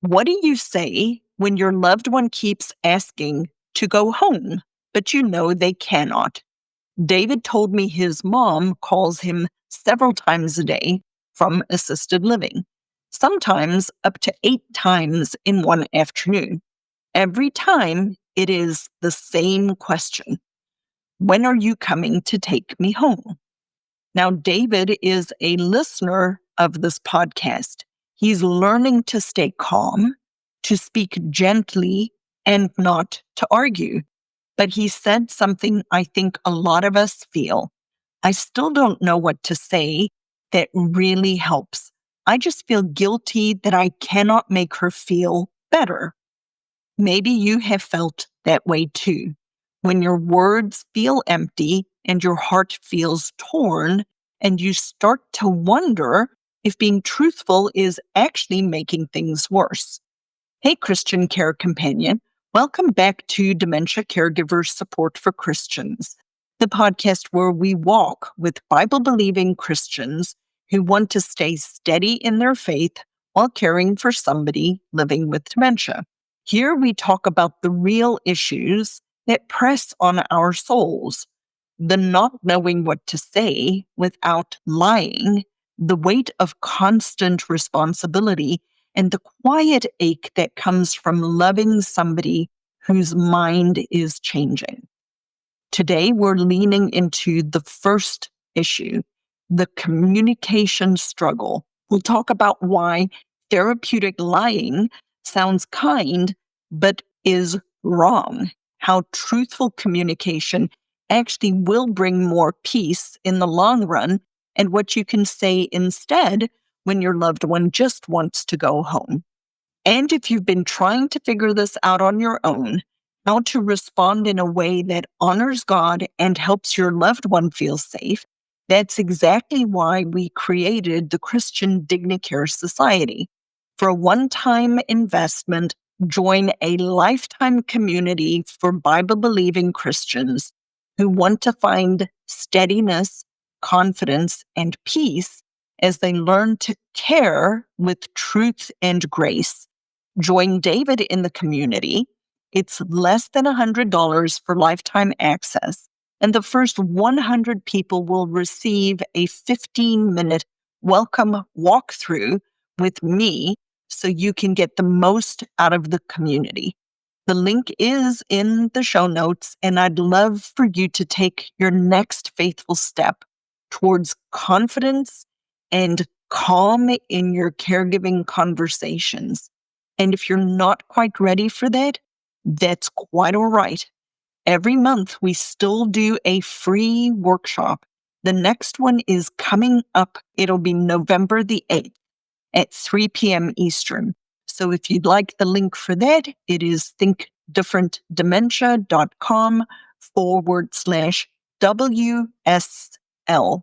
What do you say when your loved one keeps asking to go home, but you know they cannot? David told me his mom calls him several times a day from assisted living, sometimes up to 8 times in one afternoon. Every time it is the same question: when are you coming to take me home? Now, David is a listener of this podcast. He's learning to stay calm, to speak gently, and not to argue. But he said something I think a lot of us feel. I still don't know what to say that really helps. I just feel guilty that I cannot make her feel better. Maybe you have felt that way too. When your words feel empty and your heart feels torn, and you start to wonder if being truthful is actually making things worse. Hey, Christian Care Companion. Welcome back to Dementia Caregiver Support for Christians, the podcast where we walk with Bible-believing Christians who want to stay steady in their faith while caring for somebody living with dementia. Here we talk about the real issues that press on our souls: the not knowing what to say without lying, the weight of constant responsibility, and the quiet ache that comes from loving somebody whose mind is changing. Today, we're leaning into the first issue, the communication struggle. We'll talk about why therapeutic lying sounds kind, but is wrong. How truthful communication actually will bring more peace in the long run, and what you can say instead when your loved one just wants to go home. And if you've been trying to figure this out on your own, how to respond in a way that honors God and helps your loved one feel safe, that's exactly why we created the Christian Dignacare Society. For a one-time investment, join a lifetime community for Bible-believing Christians who want to find steadiness, confidence, and peace as they learn to care with truth and grace. Join David in the community. It's less than $100 for lifetime access, and the first 100 people will receive a 15-minute welcome walkthrough with me so you can get the most out of the community. The link is in the show notes, and I'd love for you to take your next faithful step towards confidence and calm in your caregiving conversations. And if you're not quite ready for that, that's quite all right. Every month, we still do a free workshop. The next one is coming up. It'll be November the 8th at 3 p.m. Eastern. So if you'd like the link for that, it is thinkdifferentdementia.com/WSL.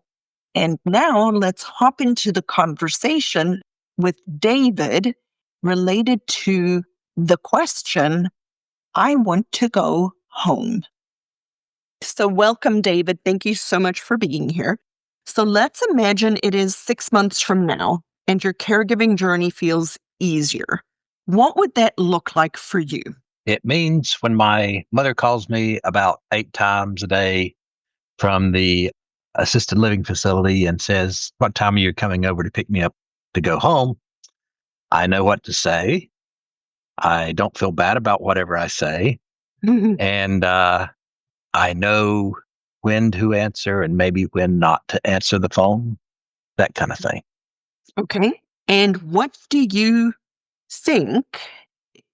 And now let's hop into the conversation with David related to the question, I want to go home. So welcome, David. Thank you so much for being here. So let's imagine it is 6 months from now and your caregiving journey feels easier. What would that look like for you? It means when my mother calls me about 8 times a day from the assisted living facility and says, what time are you coming over to pick me up to go home? I know what to say. I don't feel bad about whatever I say. And I know when to answer and maybe when not to answer the phone, that kind of thing. Okay. And what do you think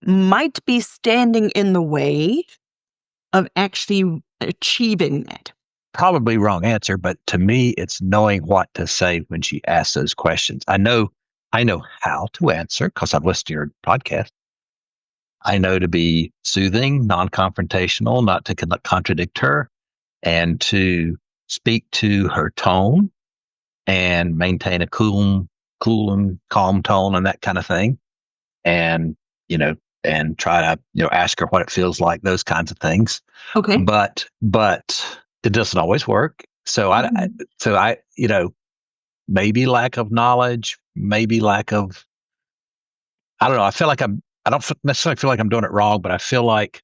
might be standing in the way of actually achieving that? Probably wrong answer, but to me, it's knowing what to say when she asks those questions. I know how to answer because I've listened to your podcast. I know to be soothing, non-confrontational, not to contradict her, and to speak to her tone and maintain a cool and calm tone and that kind of thing. And, and try to, ask her what it feels like, those kinds of things. Okay. But it doesn't always work. So I, maybe lack of knowledge, maybe lack of, I don't know. I don't necessarily feel like I'm doing it wrong, but I feel like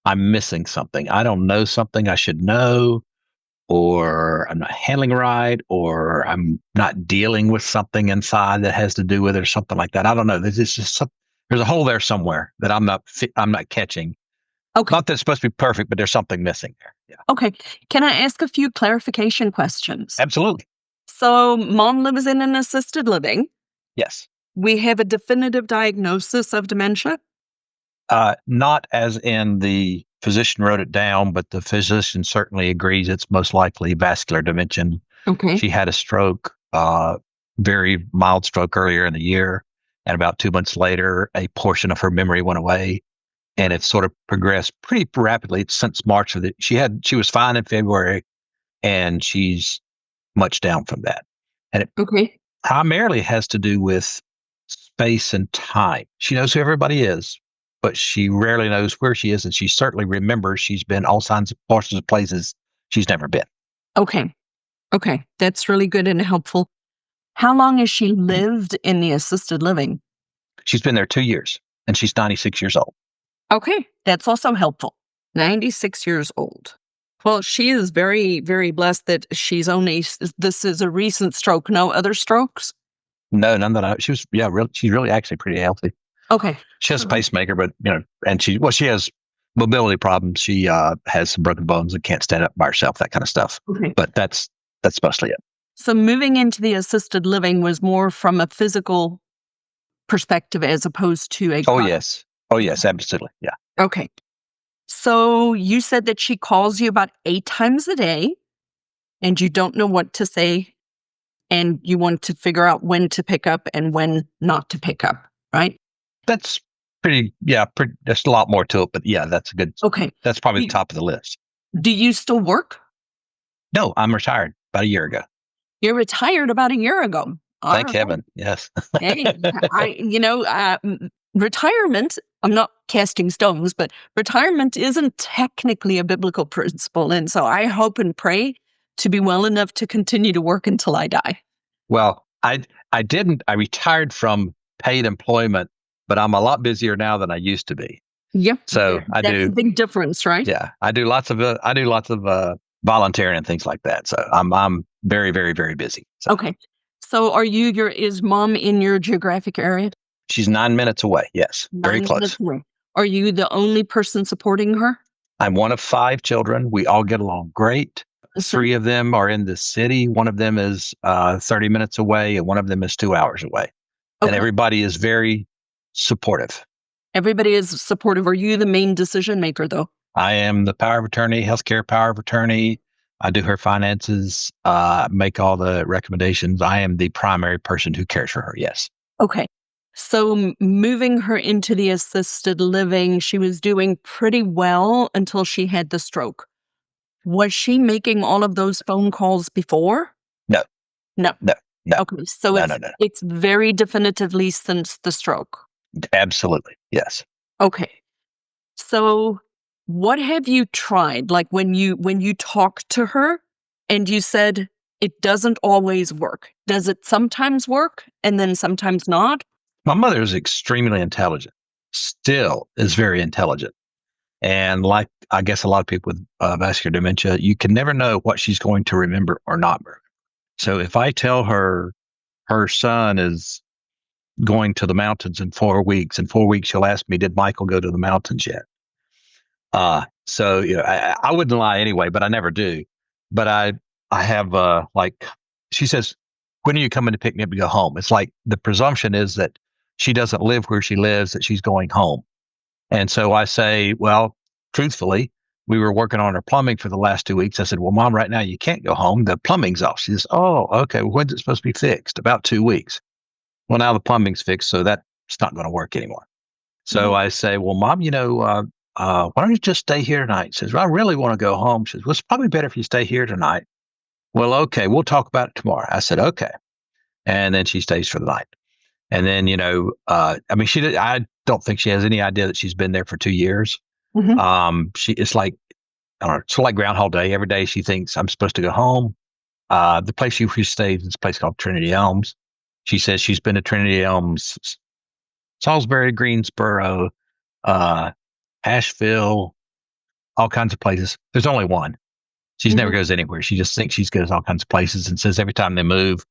I'm missing something. I don't know something I should know, or I'm not handling right, or I'm not dealing with something inside that has to do with it or something like that. I don't know. There's a hole there somewhere that I'm not catching. Okay. Not that it's supposed to be perfect, but there's something missing there. Yeah, Okay. Can I ask a few clarification questions? absolutely. So, mom lives in an assisted living. Yes. We have a definitive diagnosis of dementia. Not as in the physician wrote it down, but the physician certainly agrees it's most likely vascular dementia. Okay. She had a stroke, very mild stroke earlier in the year. And about 2 months later, a portion of her memory went away, and it's sort of progressed pretty rapidly since March she was fine in February, and she's much down from that. And it Okay. primarily has to do with space and time. She knows who everybody is, but she rarely knows where she is, and she certainly remembers she's been all kinds of portions of places she's never been. Okay. Okay. That's really good and helpful. How long has she lived in the assisted living? She's been there 2 years, and she's 96 years old. Okay. That's also helpful. 96 years old. Well, she is very, very blessed that this is a recent stroke, no other strokes. No, none that she was, yeah, she's really actually pretty healthy. Okay. She has a pacemaker, but, and she has mobility problems. She has some broken bones and can't stand up by herself, that kind of stuff. Okay. But that's mostly it. So moving into the assisted living was more from a physical perspective as opposed to a. Oh, yes. Oh, yes, absolutely. Yeah. Okay. So you said that she calls you about 8 times a day and you don't know what to say and you want to figure out when to pick up and when not to pick up, right? That's there's a lot more to it, but yeah, Okay. that's probably the top of the list. Do you still work? No, I'm retired about a year ago. You're retired about a year ago. All Thank right. heaven. Yes. Hey, retirement, I'm not casting stones, but retirement isn't technically a biblical principle. And so I hope and pray to be well enough to continue to work until I die. Well, I retired from paid employment, but I'm a lot busier now than I used to be. Yep. So That's a big difference, right? Yeah, I do lots of volunteering and things like that. So I'm very, very, very busy. So. Okay. So is mom in your geographic area? She's 9 minutes away. Yes, very 9 close. minutes away. Are you the only person supporting her? I'm one of 5 children. We all get along great. Mhm. 3 of them are in the city. One of them is 30 minutes away, and one of them is 2 hours away. And Okay. everybody is very supportive. Everybody is supportive. Are you the main decision maker, though? I am the power of attorney, healthcare power of attorney. I do her finances, make all the recommendations. I am the primary person who cares for her. Yes. Okay. So moving her into the assisted living, she was doing pretty well until she had the stroke. Was she making all of those phone calls before? No. No. No. No. Okay. So No. it's very definitively since the stroke. Absolutely. Yes. Okay. So what have you tried? Like when you talk to her and you said it doesn't always work. Does it sometimes work and then sometimes not? My mother is extremely intelligent, still is very intelligent. And like, I guess a lot of people with vascular dementia, you can never know what she's going to remember or not remember. So if I tell her her son is going to the mountains in 4 weeks, in 4 weeks, she'll ask me, did Michael go to the mountains yet? So, I wouldn't lie anyway, but I never do. But I have, she says, when are you coming to pick me up to go home? It's like the presumption is that she doesn't live where she lives, that she's going home. And so I say, well, truthfully, we were working on her plumbing for the last 2 weeks. I said, well, Mom, right now you can't go home. The plumbing's off. She says, oh, okay. Well, when's it supposed to be fixed? About 2 weeks. Well, now the plumbing's fixed, so that's not going to work anymore. So I say, well, Mom, why don't you just stay here tonight? She says, well, I really want to go home. She says, well, it's probably better if you stay here tonight. Well, okay, we'll talk about it tomorrow. I said, okay. And then she stays for the night. And then, I don't think she has any idea that she's been there for 2 years. Mhm. It's like, I don't know, it's like Groundhog Day. Every day she thinks I'm supposed to go home. The place she stays is a place called Trinity Elms. She says she's been to Trinity Elms Salisbury, Greensboro, uh, Asheville, all kinds of places. There's only one. She never goes anywhere. She just thinks she goes all kinds of places and says every time they move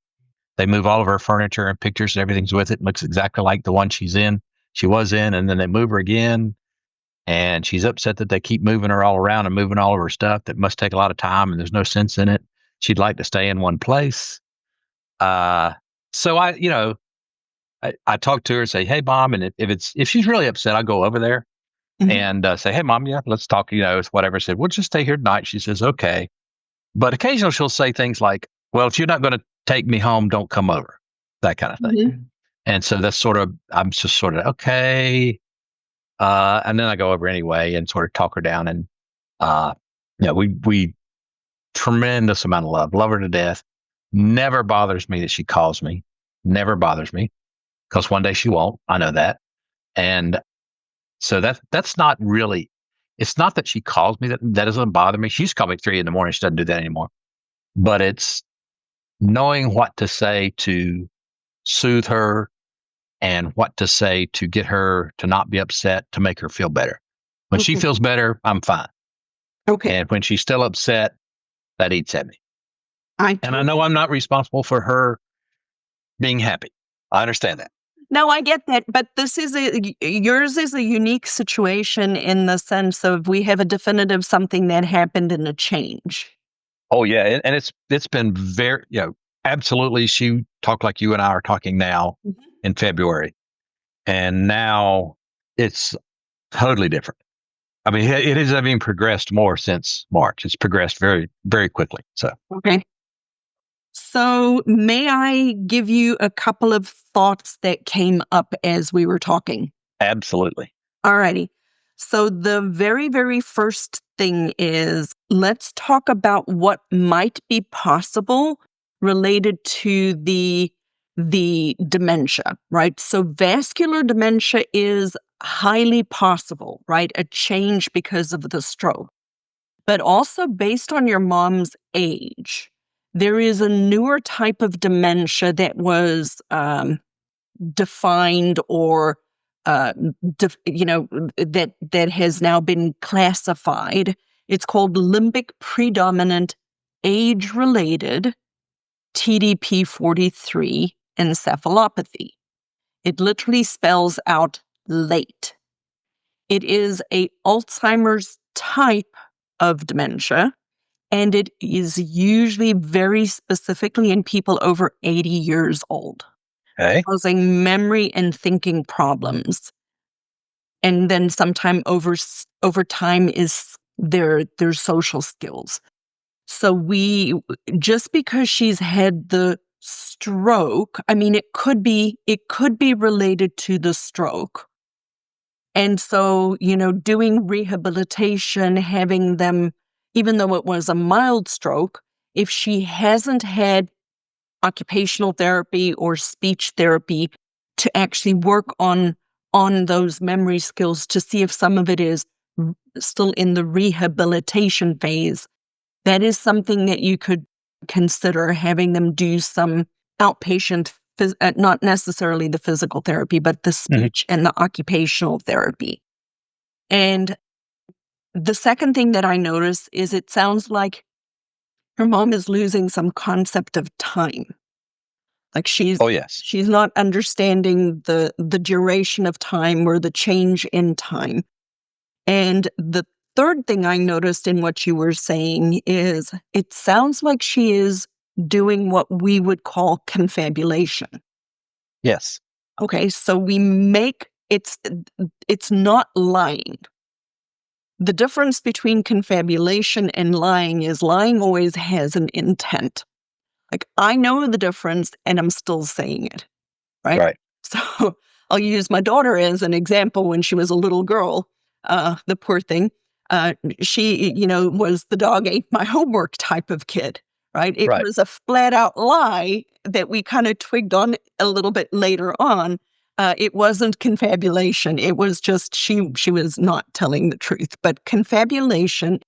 all of her furniture and pictures and everything's with it. It looks exactly like the one she was in, and then they move her again. And she's upset that they keep moving her all around and moving all of her stuff. That must take a lot of time and there's no sense in it. She'd like to stay in one place. So I talk to her and say, "Hey, mom," and if she's really upset, I'll go over there and say, "Hey, mom, yeah, let's talk." It's whatever. I said, "We'll just stay here tonight." She says, "Okay," but occasionally she'll say things like, "Well, if you're not going to take me home, don't come over," that kind of thing. And so that's I'm just sort of okay. And then I go over anyway and sort of talk her down. And we tremendous amount of love her to death. Never bothers me that she calls me. Never bothers me. Because one day she won't. I know that. And so that's not really, it's not that she calls me, that doesn't bother me. She used to call me at 3 a.m. She doesn't do that anymore. But it's knowing what to say to soothe her and what to say to get her to not be upset, to make her feel better. When she feels better, I'm fine. Okay. And when she's still upset, that eats at me. And I know I'm not responsible for her being happy. I understand that. No, I get that, but yours is a unique situation in the sense of we have a definitive something that happened in a change. Oh yeah, and it's been very, absolutely. She talked like you and I are talking now in February, and now it's totally different. I mean, it has even progressed more since March. It's progressed very, very quickly. So okay. So may I give you a couple of thoughts that came up as we were talking? Absolutely. All righty. So the very, very first thing is let's talk about what might be possible related to the dementia, right? So vascular dementia is highly possible, right? A change because of the stroke. But also based on your mom's age, there is a newer type of dementia that was defined or that has now been classified. It's called limbic predominant age-related TDP-43 encephalopathy. It literally spells out late. It is a Alzheimer's type of dementia, and it is usually very specifically in people over 80 years old. Okay. Causing memory and thinking problems. And then sometime over time is their social skills. So just because she's had the stroke, I mean, it could be related to the stroke. And so, doing rehabilitation, having them, even though it was a mild stroke, if she hasn't had occupational therapy or speech therapy to actually work on those memory skills to see if some of it is still in the rehabilitation phase, that is something that you could consider having them do some outpatient, not necessarily the physical therapy, but the speech and the occupational therapy. And the second thing that I notice is it sounds like her mom is losing some concept of time. Like she's not understanding the duration of time or the change in time. And the third thing I noticed in what you were saying is it sounds like she is doing what we would call confabulation. Yes. Okay, so it's not lying. The difference between confabulation and lying is lying always has an intent. Like, I know the difference and I'm still saying it, right? Right. So I'll use my daughter as an example. When she was a little girl, the poor thing, she, was the dog ate my homework type of kid, right? It was a flat out lie that we kind of twigged on a little bit later on. It wasn't confabulation. It was just she was not telling the truth. But confabulation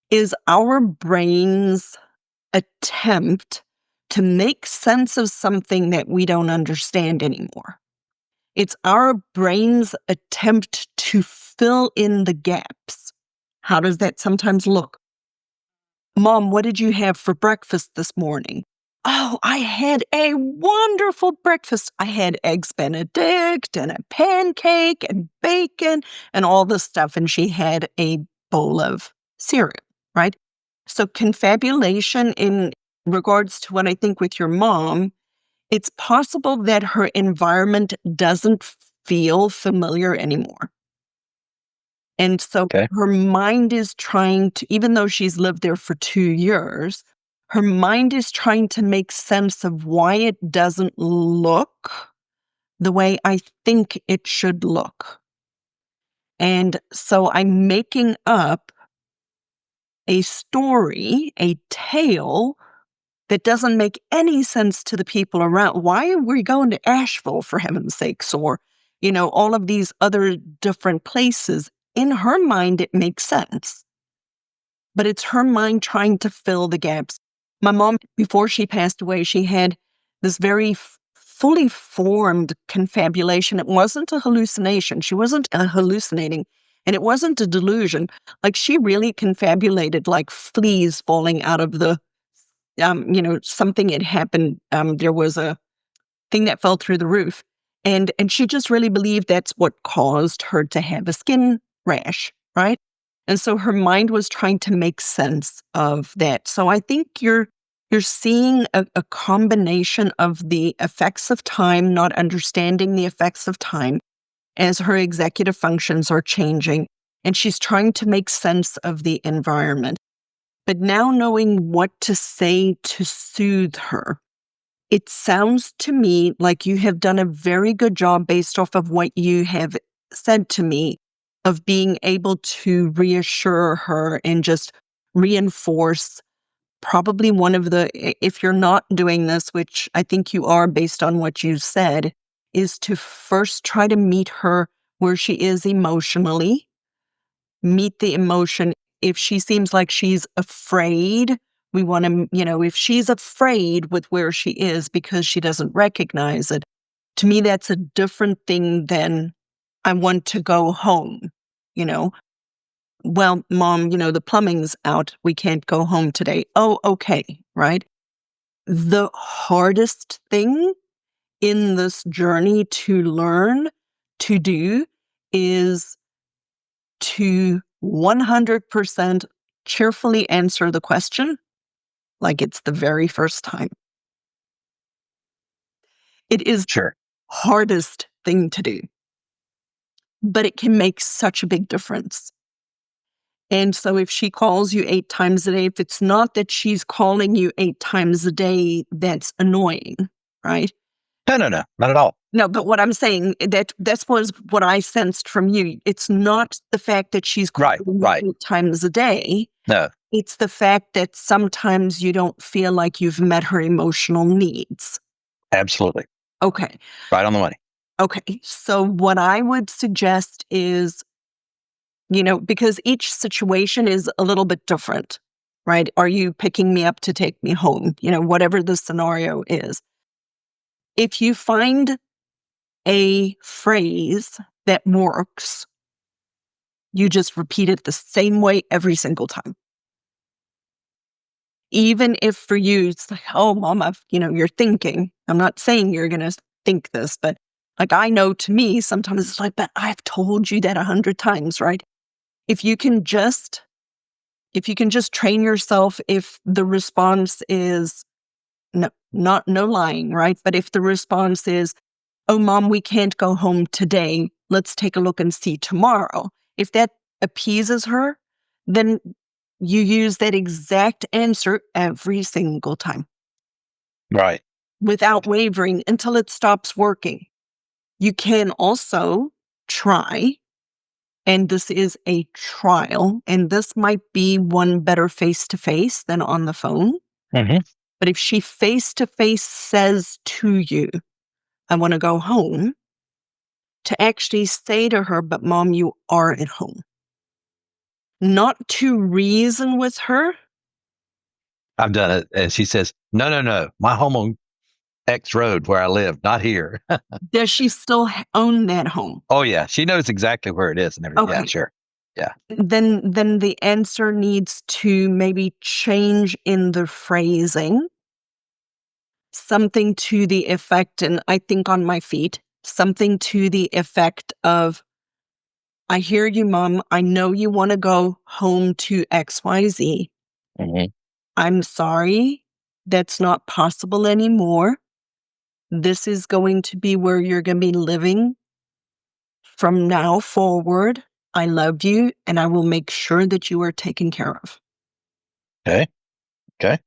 is our brain's attempt to make sense of something that we don't understand anymore. It's our brain's attempt to fill in the gaps. How does that sometimes look? Mom, what did you have for breakfast this morning? Oh, I had a wonderful breakfast. I had eggs Benedict and a pancake and bacon and all this stuff. And she had a bowl of cereal, right? So, confabulation in regards to what I think with your mom, it's possible that her environment doesn't feel familiar anymore. And so Okay. her mind is trying to, even though she's lived there for 2 years, her mind is trying to make sense of why it doesn't look the way I think it should look. And so I'm making up a story, a tale that doesn't make any sense to the people around. Why are we going to Asheville, for heaven's sakes, or, all of these other different places? In her mind, it makes sense, but it's her mind trying to fill the gaps. My mom, before she passed away, she had this very fully formed confabulation. It wasn't a hallucination. She wasn't hallucinating, and it wasn't a delusion. Like, she really confabulated like fleas falling out of the something had happened. There was a thing that fell through the roof. And she just really believed that's what caused her to have a skin rash, right? And so her mind was trying to make sense of that. So I think you're seeing a combination of the effects of time, not understanding the effects of time as her executive functions are changing. And she's trying to make sense of the environment. But now knowing what to say to soothe her, it sounds to me like you have done a very good job based off of what you have said to me of being able to reassure her and just reinforce probably one of the, if you're not doing this, which I think you are based on what you said, is to first try to meet her where she is emotionally, meet the emotion. If she seems like she's afraid, we want to, if she's afraid with where she is because she doesn't recognize it, to me, that's a different thing than I want to go home, you know? Well, mom, the plumbing's out. We can't go home today. Oh, okay. Right. The hardest thing in this journey to learn to do is to 100% cheerfully answer the question like it's the very first time. It is the Sure. hardest thing to do, but it can make such a big difference. And so if she calls you 8 times a day, if it's not that she's calling you 8 times a day, that's annoying, right? No, no, no, not at all. No, but what I'm saying, that was what I sensed from you. It's not the fact that she's calling Right, you right. 8 times a day. No, It's the fact that sometimes you don't feel like you've met her emotional needs. absolutely. Okay. Right on the money. Okay. So what I would suggest is, because each situation is a little bit different, right? Are you picking me up to take me home? Whatever the scenario is. If you find a phrase that works, you just repeat it the same way every single time. Even if for you, it's like, oh, mom, you're thinking. I'm not saying you're going to think this, but like, I know to me, sometimes it's like, but I've told you that 100 times, right? If you can just, if you can just train yourself, if the response is no lying, right? But if the response is, oh, mom, we can't go home today. Let's take a look and see tomorrow. If that appeases her, then you use that exact answer every single time Right. without wavering until it stops working. You can also try, and this is a trial, and this might be one better face to face than on the phone. Hmm. But if she face to face says to you, I want to go home, to actually say to her, but mom, you are at home. Not to reason with her. I've done it. And she says, no, no, no, my home X road where I live, not here. Does she still own that home? Oh, yeah. She knows exactly where it is and everything. Yeah, Okay. sure. Yeah. Then the answer needs to maybe change in the phrasing. Something to the effect, and I think on my feet, something to the effect of, I hear you, Mom. I know you want to go home to XYZ. Hmm. I'm sorry. That's not possible anymore. This is going to be where you're going to be living from now forward. I love you, and I will make sure that you are taken care of. Okay. Okay.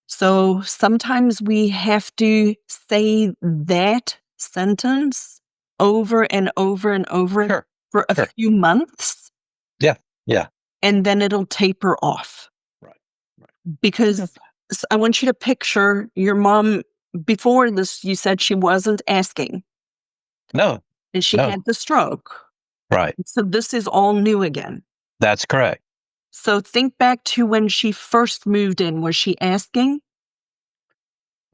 So sometimes we have to say that sentence over and over and over Sure. for a Sure. few months, Yeah. Yeah. and then it'll taper off. Right. Right. Because I want you to picture your mom before this, you said she wasn't asking, No. and she No. had the stroke. Right. So this is all new again. That's correct. So think back to when she first moved in. Was she asking?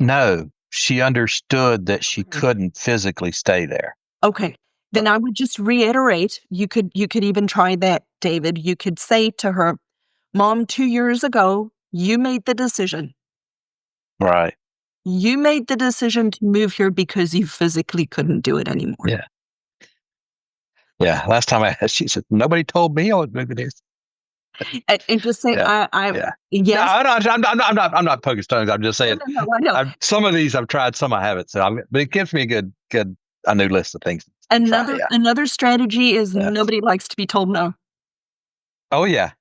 No, she understood that she Okay. couldn't physically stay there. Okay. Then I would just reiterate, you could even try that, David. You could say to her, Mom, 2 years ago, you made the decision. Right. You made the decision to move here because you physically couldn't do it anymore. Yeah. Yeah. Last time I asked, she said, nobody told me I was moving here. And just say, Yeah. I Yeah. No, yes. I'm not poking stones. I'm just saying, No, I know. some of these I've tried, some I haven't. But it gives me a new list of things to try. Yeah. Another strategy is Yeah. nobody likes to be told no. Oh, yeah.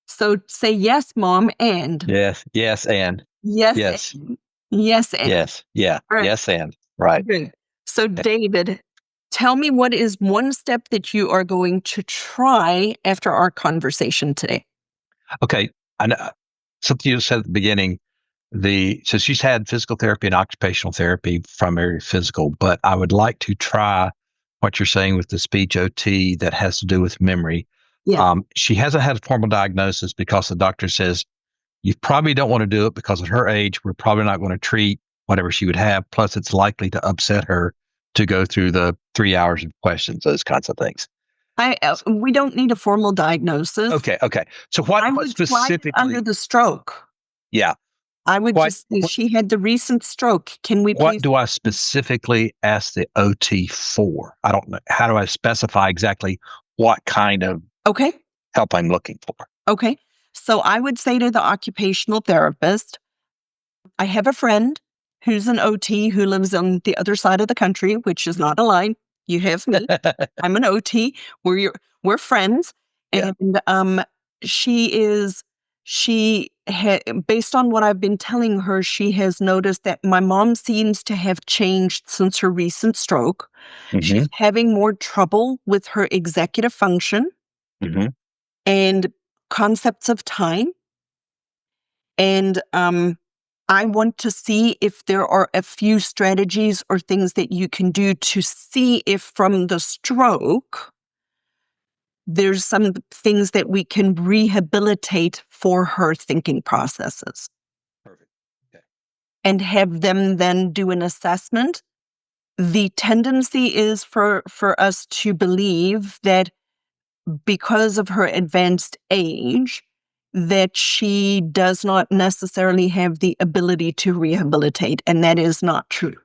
So say yes, Mom, and Yes. Yes. And yes, yes. and yes, and. Yes. Yeah. All right. Yes. And right. Good. So, David, tell me, what is one step that you are going to try after our conversation today? Okay. I know something you said at the beginning. So she's had physical therapy and occupational therapy, primary physical, but I would like to try what you're saying with the speech OT that has to do with memory. Yes. She hasn't had a formal diagnosis because the doctor says you probably don't want to do it because at her age, we're probably not going to treat whatever she would have. Plus, it's likely to upset her to go through the 3 hours of questions, those kinds of things. We don't need a formal diagnosis. Okay. Okay. So I what would try it under specifically? the stroke. Yeah. I would What just say she had the recent stroke. Can we What please? do I specifically ask the OT for? I don't know. How do I specify exactly what kind of Okay. help I'm looking for? Okay. So I would say to the occupational therapist, I have a friend who's an OT who lives on the other side of the country, which is not a lie. You have me. I'm an OT. We're friends, Yeah. and she is based on what I've been telling her, she has noticed that my mom seems to have changed since her recent stroke. Hmm. She's having more trouble with her executive function Hmm. and concepts of time, and I want to see if there are a few strategies or things that you can do to see if from the stroke there's some things that we can rehabilitate for her thinking processes, Perfect. Okay. and have them then do an assessment. The tendency is for us to believe that because of her advanced age, that she does not necessarily have the ability to rehabilitate, and that is not true.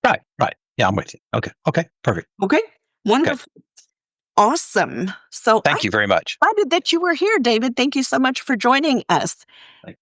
Right. Right. Yeah, I'm with you. Okay. Okay. Perfect. Okay, wonderful. Awesome. So I'm Thank you very much. excited that you were here, David. Thank you so much for joining us. Thank-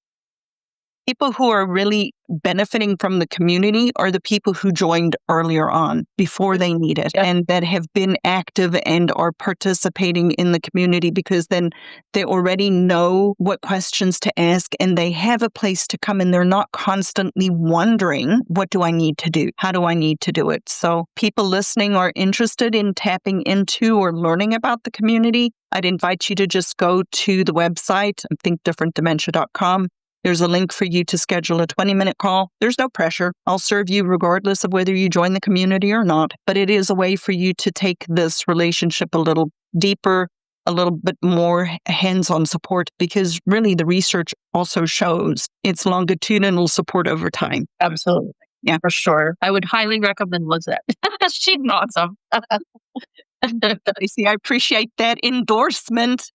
People who are really benefiting from the community are the people who joined earlier on before they need it, Yeah. and that have been active and are participating in the community, because then they already know what questions to ask and they have a place to come, and they're not constantly wondering, what do I need to do? How do I need to do it? So people listening are interested in tapping into or learning about the community. I'd invite you to just go to the website, thinkdifferentdementia.com. There's a link for you to schedule a 20-minute call. There's no pressure. I'll serve you regardless of whether you join the community or not. But it is a way for you to take this relationship a little deeper, a little bit more hands-on support, because really the research also shows it's longitudinal support over time. Absolutely. Yeah. For sure. I would highly recommend Lizette. She's awesome. I see. I appreciate that endorsement.